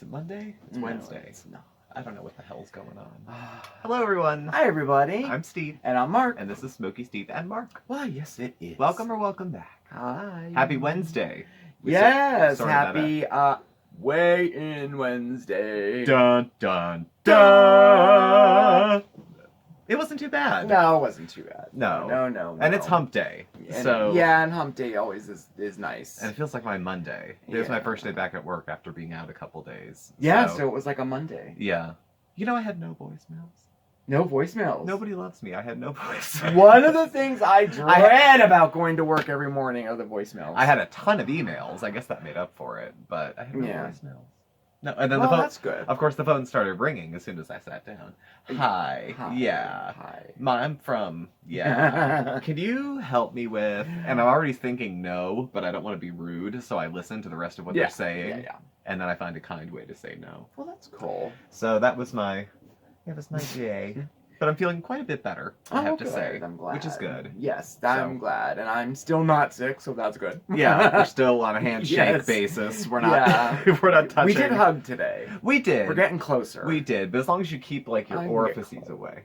Is it Monday? It's No, Wednesday. It's not. I don't know what the hell's going on. Hello, everyone. Hi, everybody. I'm Steve. And I'm Mark. And this is Smokey Steve and Mark. Well, yes, it is. Welcome or welcome back. Hi. Happy Wednesday. Yes, sorted that happy weigh-in Wednesday. Dun, dun, dun. It wasn't too bad. No, it wasn't too bad. No. No. And it's hump day. And hump day always is nice. And it feels like my Monday. It was my first day back at work after being out a couple days. Yeah, so it was like a Monday. Yeah. You know, I had no voicemails. No voicemails. Nobody loves me. I had no voicemails. One of the things I dread about going to work every morning are the voicemails. I had a ton of emails. I guess that made up for it, but I had no voicemails. No, and then well, the phone. That's good. Of course, the phone started ringing as soon as I sat down. Hi. Yeah. Hi. I'm from. Yeah. Can you help me with? And I'm already thinking no, but I don't want to be rude, so I listen to the rest of what they're saying. Yeah. And then I find a kind way to say no. Well, that's cool. So that was my day. But I'm feeling quite a bit better, I have to good. say. I'm glad. Which is good. Yes, I'm glad. And I'm still not sick, so that's good. Yeah, we're still on a handshake basis. We're not we're not touching. We did hug today. We did. We're getting closer. We did, but as long as you keep like your orifices away.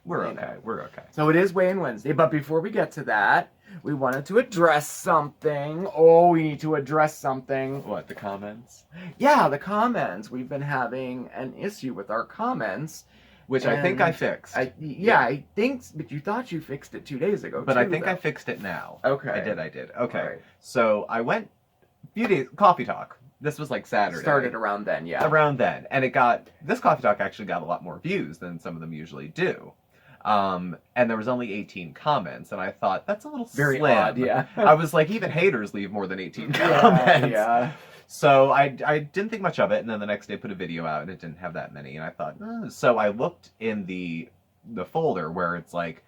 We're okay. We're okay. So it is Weigh-In Wednesday, but before we get to that, we wanted to address something. Oh, we need to address something. What, the comments? Yeah, the comments. We've been having an issue with our comments. Which I think I fixed. I think, but you thought you fixed it 2 days ago. But I think I fixed it now. Okay. I did. Okay. Right. So I went, coffee talk. This was like Saturday. Started around then, yeah. Around then. And this coffee talk actually got a lot more views than some of them usually do. And there was only 18 comments, and I thought, that's a little very slim. Odd, yeah. I was like, even haters leave more than 18 comments. Yeah. So I didn't think much of it, and then the next day put a video out, and it didn't have that many, and I thought, so I looked in the folder where it's like,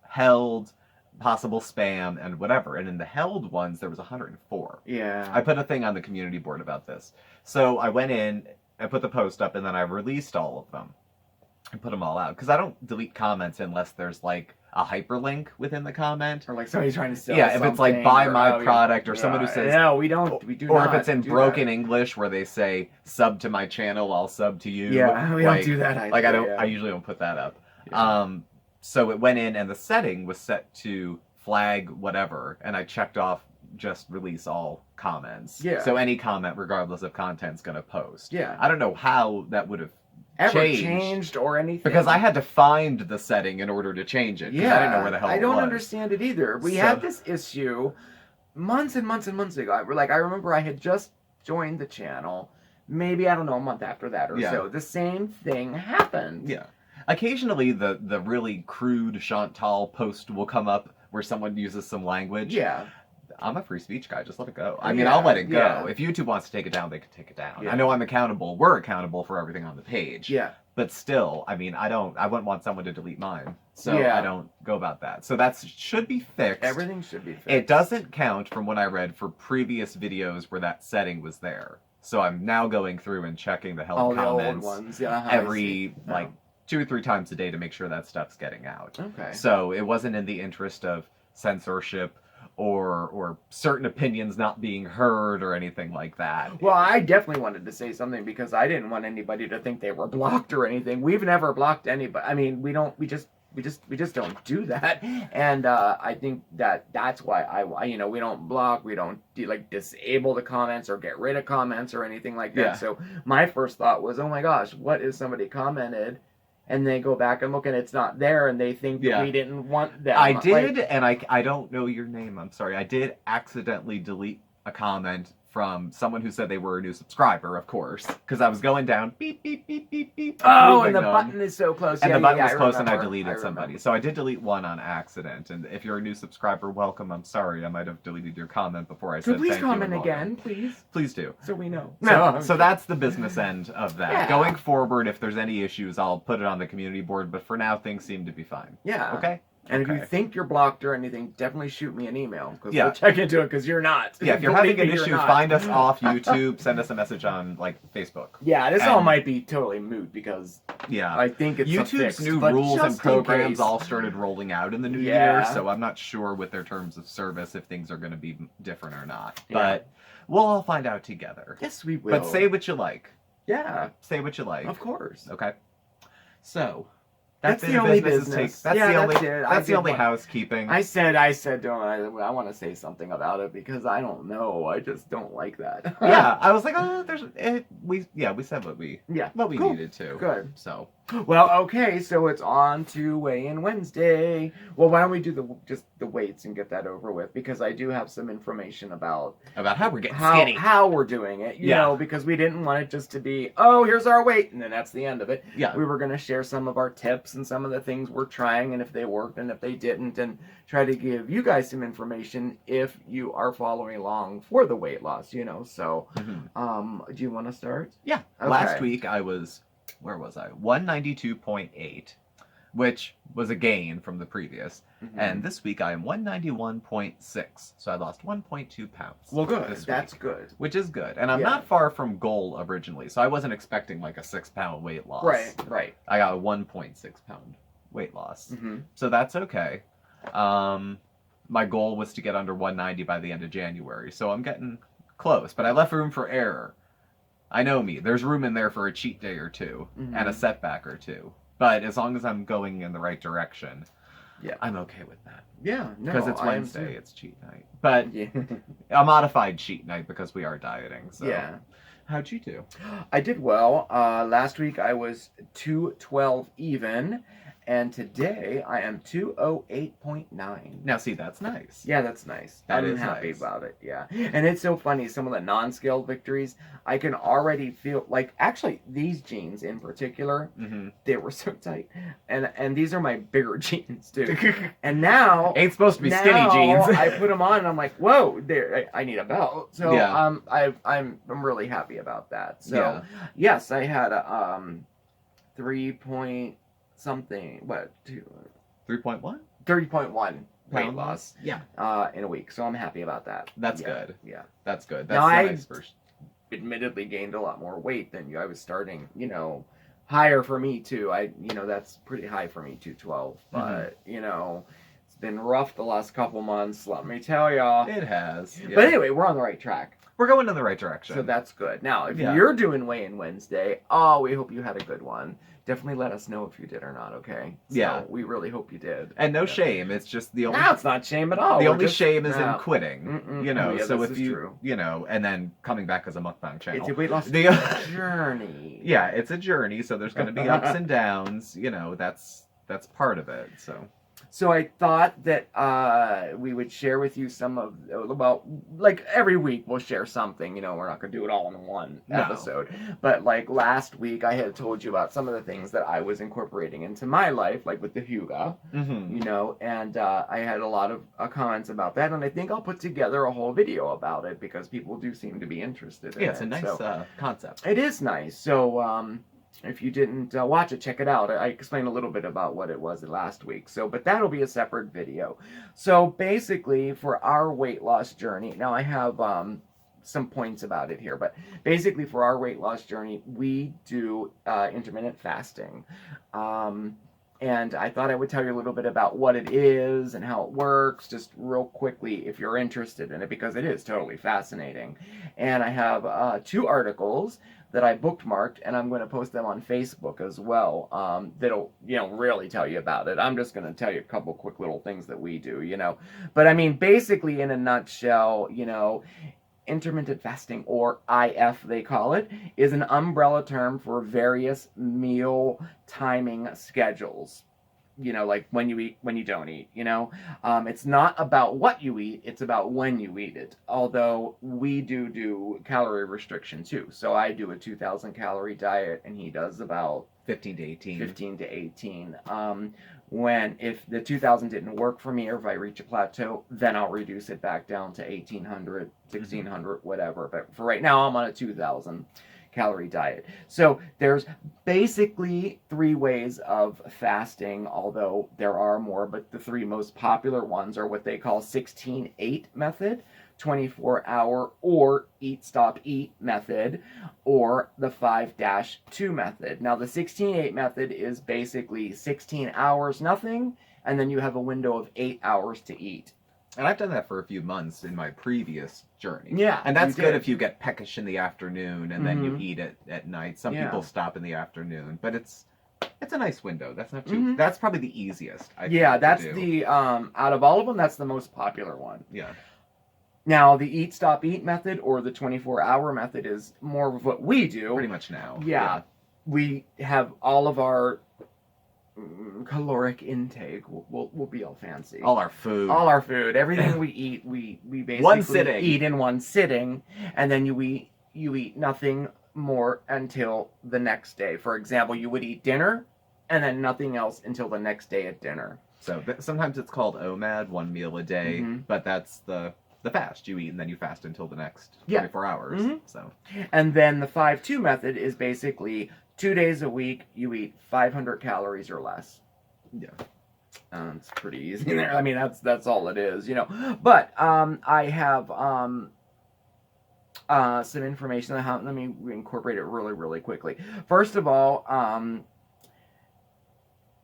held, possible spam, and whatever, and in the held ones, there was 104. Yeah. I put a thing on the community board about this. So I went in, I put the post up, and then I released all of them. And put them all out, because I don't delete comments unless there's like a hyperlink within the comment, or like somebody trying to sell. Yeah, if it's like buy my product, or someone who says no, we don't. We do or not. Or if it's in broken English where they say sub to my channel, I'll sub to you. Yeah, we don't do that either. Like I usually don't put that up. Yeah. So it went in, and the setting was set to flag whatever, and I checked off just release all comments. Yeah. So any comment, regardless of content's gonna post. Yeah. I don't know how that would have ever changed or anything, because I had to find the setting in order to change it. Yeah, I didn't know where the hell it was. I don't understand it either. We had this issue months and months and months ago. I remember I had just joined the channel, maybe I don't know, a month after that or so. The same thing happened. Yeah. Occasionally, the really crude Chantal post will come up where someone uses some language. Yeah. I'm a free speech guy. Just let it go. I mean, I'll let it go. Yeah. If YouTube wants to take it down, they can take it down. Yeah. I know I'm accountable. We're accountable for everything on the page. Yeah. But still, I mean, I wouldn't want someone to delete mine. So I don't go about that. So that should be fixed. Everything should be fixed. It doesn't count from what I read for previous videos where that setting was there. So I'm now going through and checking the held comments old ones. Yeah, every, like, 2 or 3 times a day to make sure that stuff's getting out. Okay. So it wasn't in the interest of censorship or certain opinions not being heard or anything like that. Well, I definitely wanted to say something because I didn't want anybody to think they were blocked or anything. We've never blocked anybody. I mean, we just don't do that. And I think that's why we don't block, we don't disable the comments or get rid of comments or anything like that. Yeah. So my first thought was, oh my gosh, what if somebody commented and they go back and look and it's not there and they think that we didn't want them. I did, and I don't know your name, I'm sorry. I did accidentally delete a comment from someone who said they were a new subscriber, of course, because I was going down, beep, beep, beep, beep, beep. Oh, and the button is so close. And the button was close, and I deleted somebody. So I did delete one on accident, and if you're a new subscriber, welcome. I'm sorry, I might have deleted your comment before I said thank you. Please comment again, please. Please do. So we know. So that's the business end of that. Yeah. Going forward, if there's any issues, I'll put it on the community board, but for now, things seem to be fine. Yeah. Okay? And if you Okay. think you're blocked or anything, definitely shoot me an email because Yeah. we'll check into it because you're not. Yeah, if you're Believe having an me, you're issue, not. find us off YouTube. Send us a message on like Facebook. Yeah, this all And- might be totally moot because Yeah. I think it's a YouTube's fixed, new but rules and just in programs case. all started rolling out in the new Yeah. year, so I'm not sure with their terms of service if things are going to be different or not. Yeah. But we'll all find out together. Yes, we will. But say what you like. yeah, Say what you like. of course. Okay. So That's bit the of only business is business. that's Yeah, the that's only it. I that's the did only want- housekeeping. I said, don't I want to say something about it because I don't know. I just don't like that. Yeah, I was like, oh, we said what we Yeah. what we Cool. needed to. Good. So Well, okay, so it's on to weigh-in Wednesday. Well, why don't we do just the weights and get that over with? Because I do have some information about about how we're getting skinny. how we're doing it. You Yeah. know, because we didn't want it just to be, oh, here's our weight, and then that's the end of it. Yeah. We were going to share some of our tips and some of the things we're trying, and if they worked and if they didn't, and try to give you guys some information if you are following along for the weight loss. You know, so Mhm. do you want to start? Yeah. Okay. Last week I was, where was I? 192.8, which was a gain from the previous. Mm-hmm. And this week I am 191.6. So I lost 1.2 pounds. Well, good. this That's week, good. which is good. And I'm Yeah. not far from goal originally. So I wasn't expecting like a 6-pound weight loss. Right. I got a 1.6 pound weight loss. Mm-hmm. So that's okay. My goal was to get under 190 by the end of January. So I'm getting close, but I left room for error. I know me. There's room in there for a cheat day or two Mhm. and a setback or two. But as long as I'm going in the right direction, Yeah. I'm okay with that. Yeah, no, Because it's I am Wednesday, too. it's cheat night. But Yeah. a modified cheat night because we are dieting. So Yeah. How'd you do? I did well. Last week I was 212 even, and today I am 208.9. Now see, that's nice. Yeah, that's nice. That I'm is happy nice. about it. Yeah, and it's so funny. Some of the non-scaled victories, I can already feel like actually these jeans in particular, Mm-hmm. they were so tight, and these are my bigger jeans too. And now Ain't supposed to be skinny now jeans. I put them on and I'm like, whoa, there, I need a belt. So Yeah. I'm really happy about that. So Yeah. yes, I had a 3 point something, 3.1? 30.1 weight Pound loss Yeah. in a week. So I'm happy about that. That's Yeah, good. Yeah. That's good. Now, That's I- the nice version. Admittedly gained a lot more weight than you. I was starting, higher for me too. That's pretty high for me, 212. But, it's been rough the last couple months, let me tell ya. It has. Yeah. But anyway, we're on the right track. We're going in the right direction. So that's good. Now, if Yeah. you're doing weigh-in Wednesday, we hope you had a good one. Definitely let us know if you did or not, okay? So Yeah. we really hope you did. and no Yeah. shame. It's just the only No, it's not shame at all. the We're only just- shame is no. in quitting. Mm-mm. Yeah, So this if is you true. and then coming back as a mukbang It's channel. a weight loss The- journey. Yeah, it's a journey, so there's going to be ups and downs. That's part of it. So So I thought that we would share with you some of like every week we'll share something. We're not going to do it all in one No. episode. But like last week I had told you about some of the things that I was incorporating into my life, like with the Huga, and I had a lot of comments about that, and I think I'll put together a whole video about it because people do seem to be interested in it. yeah, it's a nice So concept. it is nice. So if you didn't watch it, check it out. I explained a little bit about what it was last week. But that'll be a separate video. So basically, for our weight loss journey, now I have some points about it here, but basically for our weight loss journey, we do intermittent fasting. And I thought I would tell you a little bit about what it is and how it works, just real quickly if you're interested in it, because it is totally fascinating. And I have 2 articles that I bookmarked, and I'm going to post them on Facebook as well. That'll, really tell you about it. I'm just going to tell you a couple quick little things that we do, But I mean, basically, in a nutshell, intermittent fasting, or IF they call it, is an umbrella term for various meal timing schedules. Like when you eat, when you don't eat, It's not about what you eat, it's about when you eat it. Although we do calorie restriction too. So I do a 2,000 calorie diet, and he does about 15 to 18. 15 to 18. If the 2,000 didn't work for me, or if I reach a plateau, then I'll reduce it back down to 1,800, 1,600, whatever. But for right now, I'm on a 2,000 calorie diet. So there's basically 3 ways of fasting, although there are more, but the 3 most popular ones are what they call 16-8 method, 24-hour, or eat stop eat method, or the 5-2 method. Now the 16-8 method is basically 16 hours nothing, and then you have a window of 8 hours to eat. And I've done that for a few months in my previous journey. Yeah, and that's you good did. if you get peckish in the afternoon and then you eat it at night. Some Yeah. people stop in the afternoon, but it's a nice window. That's not too. Mhm. That's probably the easiest. I Yeah, think, that's to do. the out of all of them, that's the most popular one. Yeah. Now, the eat stop eat method or the 24-hour method is more of what we do. Pretty much now. Yeah. We have all of our caloric intake. We'll be all fancy. All our food. All our food, everything we eat, we basically One sitting. eat in one sitting, and then you eat nothing more until the next day. For example, you would eat dinner, and then nothing else until the next day at dinner. So sometimes it's called OMAD, 1 meal a day, but that's the fast. You eat and then you fast until the next 24 hours. So. And then the 5-2 method is basically 2 days a week, you eat 500 calories or less. Yeah. It's pretty easy there. I mean, that's all it is, you know. But I have some information. Let me incorporate it really, really quickly. First of all,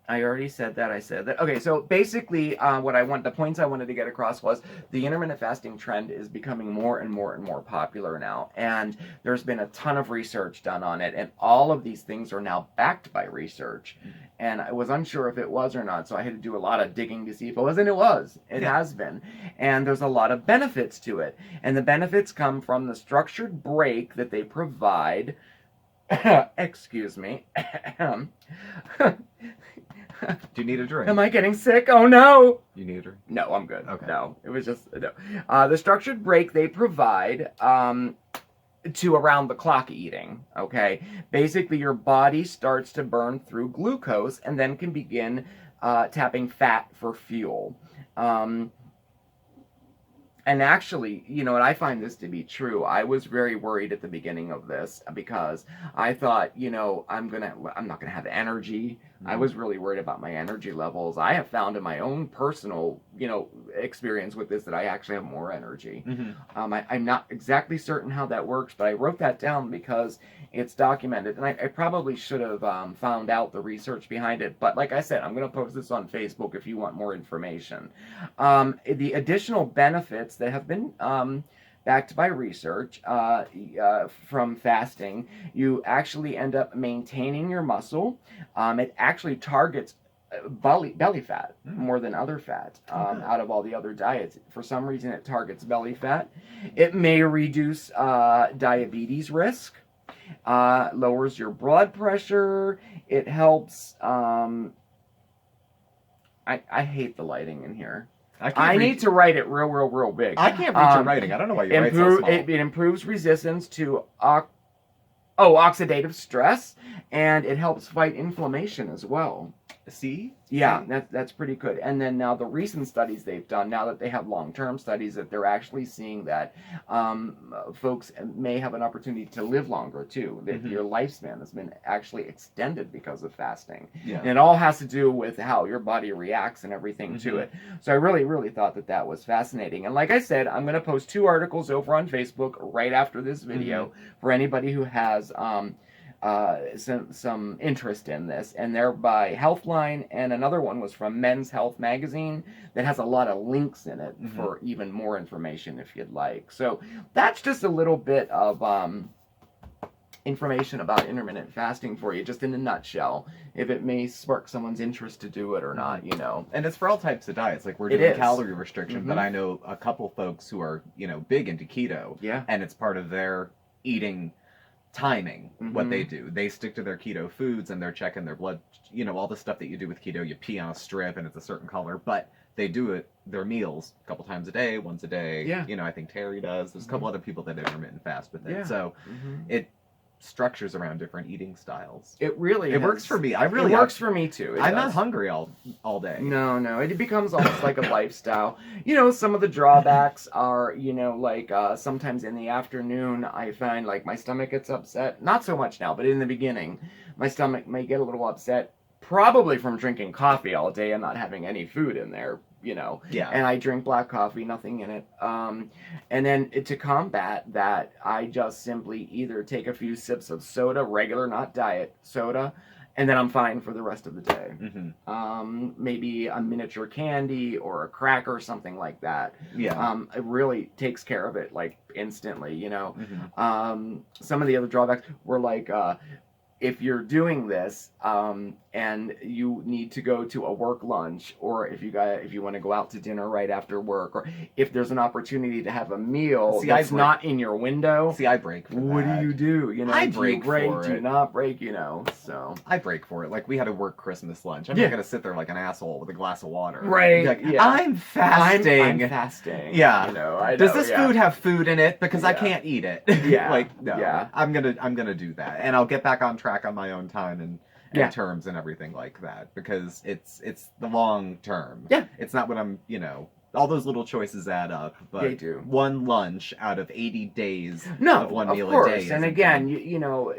I already said that. I said that. Okay, so basically, the points I wanted to get across was the intermittent fasting trend is becoming more and more and more popular now, and there's been a ton of research done on it, and all of these things are now backed by research. And I was unsure if it was or not, so I had to do a lot of digging to see if it was, and it was. It has been, and there's a lot of benefits to it, and the benefits come from the structured break that they provide. Excuse me. Do you need a drink? Am I getting sick? Oh no! You need a drink? No, I'm good. Okay. No, it was just no. The structured break they provide to around the clock eating. Okay, basically your body starts to burn through glucose and then can begin tapping fat for fuel. And actually, you know, and I find this to be true. I was very worried at the beginning of this because I thought, you know, I'm not gonna have energy. I was really worried about my energy levels. I have found in my own personal, you know, experience with this that I actually have more energy. I'm not exactly certain how that works, but I wrote that down because it's documented, and I probably should have found out the research behind it. But like I said, I'm going to post this on Facebook if you want more information. The additional benefits that have been backed by research from fasting, you actually end up maintaining your muscle. It actually targets belly fat more than other fat out of all the other diets. For some reason, it targets belly fat. It may reduce diabetes risk, lowers your blood pressure. It helps. I hate the lighting in here. I need to write it real big. I can't read your writing. I don't know why you write so small. It improves resistance to oxidative stress, and it helps fight inflammation as well. See? Yeah, that's pretty good. And then now the recent studies they've done, now that they have long-term studies, that they're actually seeing that folks may have an opportunity to live longer too. That your lifespan has been actually extended because of fasting. Yeah. And it all has to do with how your body reacts and everything to it. So I really thought that was fascinating. And like I said, I'm going to post 2 articles over on Facebook right after this video for anybody who has some interest in this, and they're by Healthline, and another one was from Men's Health magazine that has a lot of links in it for even more information if you'd like. So that's just a little bit of information about intermittent fasting for you, just in a nutshell, if it may spark someone's interest to do it or not, you know. And it's for all types of diets. Like, we're It doing is. calorie restriction, but I know a couple folks who are, you know, big into keto. Yeah. And it's part of their eating timing, what they do. They stick to their keto foods, and they're checking their blood, you know, all the stuff that you do with keto. You pee on a strip and it's a certain color, but they do it, their meals, a couple times a day, once a day. Yeah. You know, I think Terry does. There's a couple other people that intermittent fast with it. Yeah. So structures around different eating styles. It really It works for me. I really it works for me too. I'm not hungry all day. No, it becomes almost like a lifestyle. You know, some of the drawbacks are, you know, like sometimes in the afternoon I find like my stomach gets upset. Not so much now, but in the beginning, my stomach may get a little upset, probably from drinking coffee all day and not having any food in there. You know, Yeah. And I drink black coffee, nothing in it. And then to combat that, I just simply either take a few sips of soda, regular, not diet soda, and then I'm fine for the rest of the day. Mm-hmm. Maybe a miniature candy or a cracker, something like that. Yeah. It really takes care of it like instantly. You know, Mm-hmm. some of the other drawbacks were like. If you're doing this and you need to go to a work lunch, or if you want to go out to dinner right after work, or if there's an opportunity to have a meal that's not in your window, see, I break for what that. do? You know, I do break you break, for do you it. not break? You know, so I break for it. Like, we had a work Christmas lunch. I'm Yeah. not gonna sit there like an asshole with a glass of water. Right, Be like, yeah. I'm fasting. I'm fasting. Yeah. You know, I Does know, this yeah. food have food in it? Because I Yeah. can't eat it. Yeah. Like, no. Yeah. I'm gonna do that, and I'll get back on track on my own time and Yeah. terms and everything like that, because it's the long term. Yeah. It's not what I'm, you know. All those little choices add up, but They do. one lunch out of 80 days No, of one of meal course. a day. And isn't again, gonna- you know,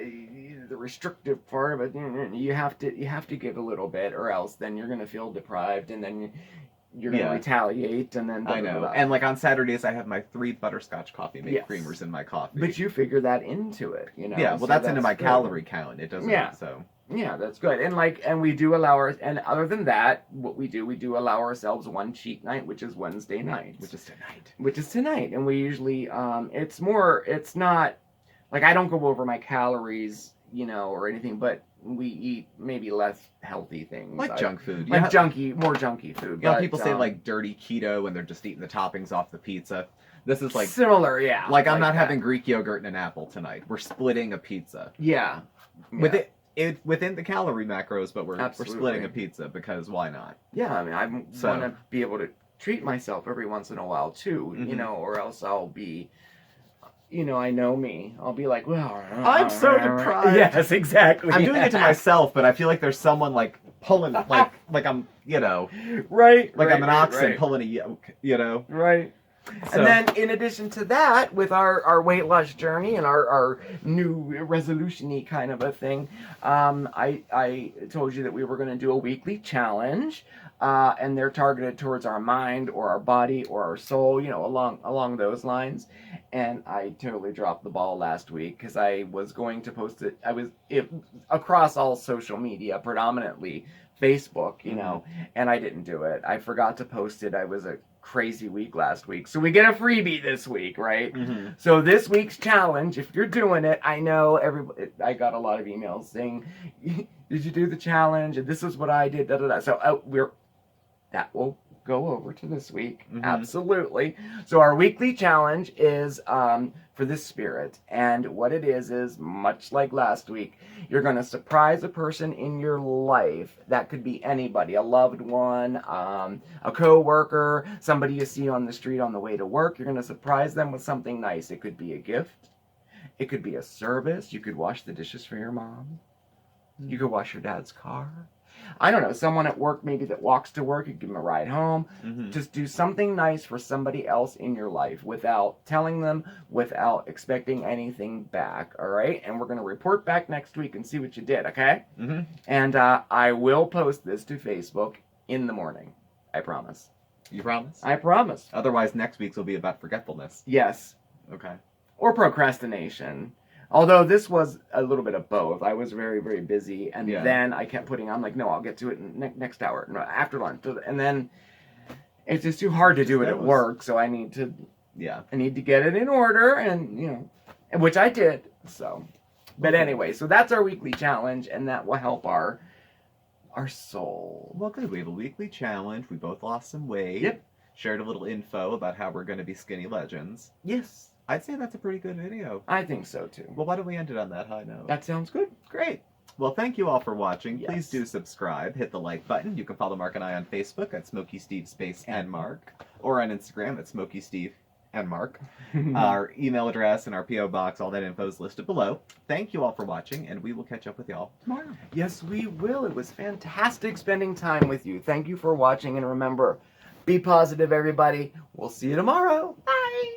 the restrictive part of it, you have to give a little bit, or else then you're gonna feel deprived, and then you're gonna Yeah. retaliate, and then blah, I blah, know. blah. And like on Saturdays, I have my 3 butterscotch coffee mate Yes. creamers in my coffee. But you figure that into it, you know. Yeah, well, so that's into my good. calorie count. It doesn't. Yeah. So. Yeah, that's good. And we do allow and other than that, what we do allow ourselves one cheat night, which is Wednesday night. Which is tonight. Which is tonight. And we usually, it's not, like, I don't go over my calories, you know, or anything, but we eat maybe less healthy things. Like junk food. Like Yeah. more junky food. You know, but, people say like dirty keto and they're just eating the toppings off the pizza. This is like similar, yeah. Like I'm not that. having Greek yogurt and an apple tonight. We're splitting a pizza. Yeah. With Yeah. it within the calorie macros, but we're Absolutely. splitting a pizza because why not? Yeah, I mean, I want to be able to treat myself every once in a while too, you Mhm. know, or else I'll be, you know, I know me. I'll be like, well, I'm so deprived. Yes, exactly. I'm doing it to myself, but I feel like there's someone like pulling like I'm, you know, Right. like right, I'm an right, oxen right. pulling a yoke, you know. Right. So- And then, in addition to that, with our weight loss journey and our new resolution-y kind of a thing, I told you that we were going to do a weekly challenge, and they're targeted towards our mind or our body or our soul, you know, along those lines. And I totally dropped the ball last week because I was going to post it. Across all social media, predominantly Facebook, you know, and I didn't do it. I forgot to post it. I was a crazy week last week. So we get a freebie this week, right? Mm-hmm. So this week's challenge, if you're doing it, I know I got a lot of emails saying, did you do the challenge? And this is what I did, da da da. So that will go over to this week. Mhm. Absolutely. So our weekly challenge is for this spirit. And what it is much like last week, you're going to surprise a person in your life. That could be anybody, a loved one, a co-worker, somebody you see on the street on the way to work. You're going to surprise them with something nice. It could be a gift. It could be a service. You could wash the dishes for your mom. You could wash your dad's car. I don't know, someone at work maybe that walks to work, you give them a ride home. Mm-hmm. Just do something nice for somebody else in your life without telling them, without expecting anything back, all right? And we're going to report back next week and see what you did, okay? Mm-hmm. And I will post this to Facebook in the morning. I promise. You promise? I promise. Otherwise, next week's will be about forgetfulness. Yes. Okay. Or procrastination. Although this was a little bit of both. I was very, very busy, and Yeah. then I kept putting on, like, no, I'll get to it next hour, no, after lunch. And then it's just too hard to do it at work, so I need to get it in order, and, you know, which I did, so. But anyway, so that's our weekly challenge, and that will help our soul. Well, good. We have a weekly challenge. We both lost some weight. Yep. Shared a little info about how we're going to be skinny legends. Yes. I'd say that's a pretty good video. I think so, too. Well, why don't we end it on that high note? That sounds good. Great. Well, thank you all for watching. Yes. Please do subscribe. Hit the like button. You can follow Mark and I on Facebook at SmokeySteveAndMarc or on Instagram at SmokeySteveAndMarc. and Mark. Our email address and our P.O. box, all that info is listed below. Thank you all for watching, and we will catch up with y'all tomorrow. Yes, we will. It was fantastic spending time with you. Thank you for watching, and remember, be positive, everybody. We'll see you tomorrow. Bye.